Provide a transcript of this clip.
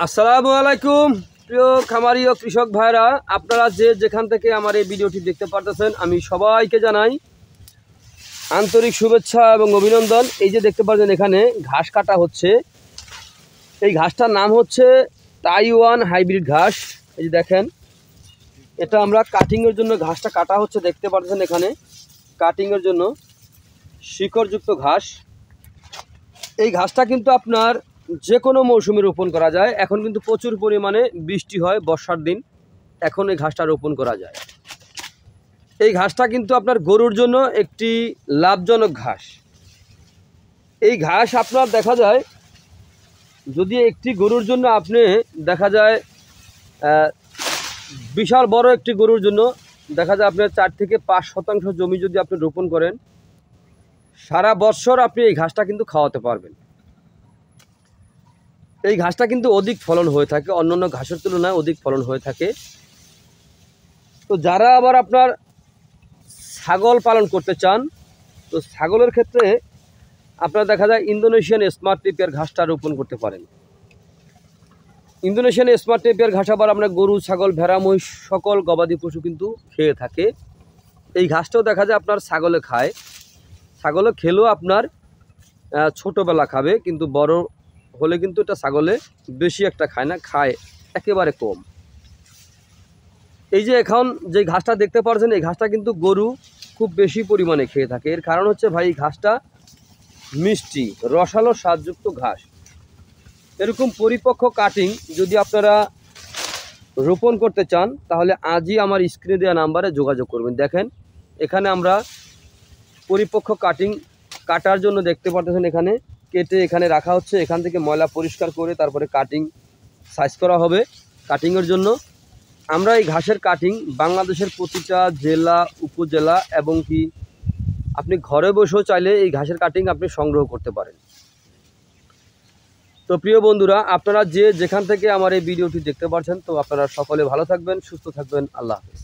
আসসালামু আলাইকুম প্রিয় খামারি ও কৃষক ভাইরা, আপনারা যে যেখান থেকে আমার এই ভিডিওটি দেখতে পারতেছেন আমি সবাইকে জানাই আন্তরিক শুভেচ্ছা এবং অভিনন্দন। এই যে দেখতে পাচ্ছেন এখানে ঘাস কাটা হচ্ছে, এই ঘাসটার নাম হচ্ছে তাইওয়ান হাইব্রিড ঘাস। এই যে দেখেন, এটা আমরা কাটিংয়ের জন্য ঘাসটা কাটা হচ্ছে, দেখতে পাচ্ছেন এখানে কাটিংয়ের জন্য শিকড়যুক্ত ঘাস। এই ঘাসটা কিন্তু আপনার যে কোনো মৌসুমে রোপণ করা যায়। এখন কিন্তু প্রচুর পরিমাণে বৃষ্টি হয় বর্ষার দিন, এখন এই ঘাসটা রোপণ করা যায়। এই ঘাসটা কিন্তু আপনার গরুর জন্য একটি লাভজনক ঘাস। এই ঘাস আপনার দেখা যায় যদি একটি গরুর জন্য আপনি দেখা যায় বিশাল বড় একটি গরুর জন্য দেখা যায় আপনার 4 থেকে 5 শতাংশ জমি যদি আপনি রোপণ করেন, সারা বছর আপনি এই ঘাসটা কিন্তু খাওয়াতে পারবেন। এই ঘাসটা কিন্তু অধিক ফলন হয়ে থাকে, অন্যান্য ঘাসের তুলনায় অধিক ফলন হয়ে থাকে। তো যারা আবার আপনার ছাগল পালন করতে চান, তো ছাগলের ক্ষেত্রে আপনারা দেখা যায় ইন্দোনেশিয়ান স্মার্ট টেপিয়ার ঘাসটা রোপণ করতে পারেন। ইন্দোনেশিয়ান স্মার্ট টেপিয়ার ঘাস আবার আপনার গরু, ছাগল, ভেড়া, মহিষ সকল গবাদি পশু কিন্তু খেয়ে থাকে। এই ঘাসটাও দেখা যায় আপনার ছাগলে খায়, ছাগলে খেলেও আপনার ছোটোবেলা খাবে, কিন্তু বড় হলে কিন্তু এটা ছাগলে বেশি একটা খায় না, খায় একেবারে কম। এই যে এখন যে ঘাসটা দেখতে পাচ্ছেন, এই ঘাসটা কিন্তু গরু খুব বেশি পরিমাণে খেয়ে থাকে। এর কারণ হচ্ছে ভাই, এই ঘাসটা মিষ্টি রসালো স্বাদযুক্ত ঘাস। এরকম পরিপক্ক কাটিং যদি আপনারা রোপণ করতে চান, তাহলে আজই আমার স্ক্রিনে দেওয়া নাম্বারে যোগাযোগ করবেন। দেখেন এখানে আমরা পরিপক্ক কাটিং কাটার জন্য দেখতে পাচ্ছেন, এখানে কেটে এখানে রাখা হচ্ছে। এখান থেকে ময়লা পরিষ্কার করে তারপরে কাটিং সাইজ করা হবে। কাটিংয়ের জন্য আমরা এই ঘাসের কাটিং বাংলাদেশের প্রতিটা জেলা, উপজেলা এবং কি আপনি ঘরে বসেও চাইলে এই ঘাসের কাটিং আপনি সংগ্রহ করতে পারেন। তো প্রিয় বন্ধুরা, আপনারা যে যেখান থেকে আমার এই ভিডিওটি দেখতে পাচ্ছেন, তো আপনারা সকলে ভালো থাকবেন, সুস্থ থাকবেন। আল্লাহ হাফেজ।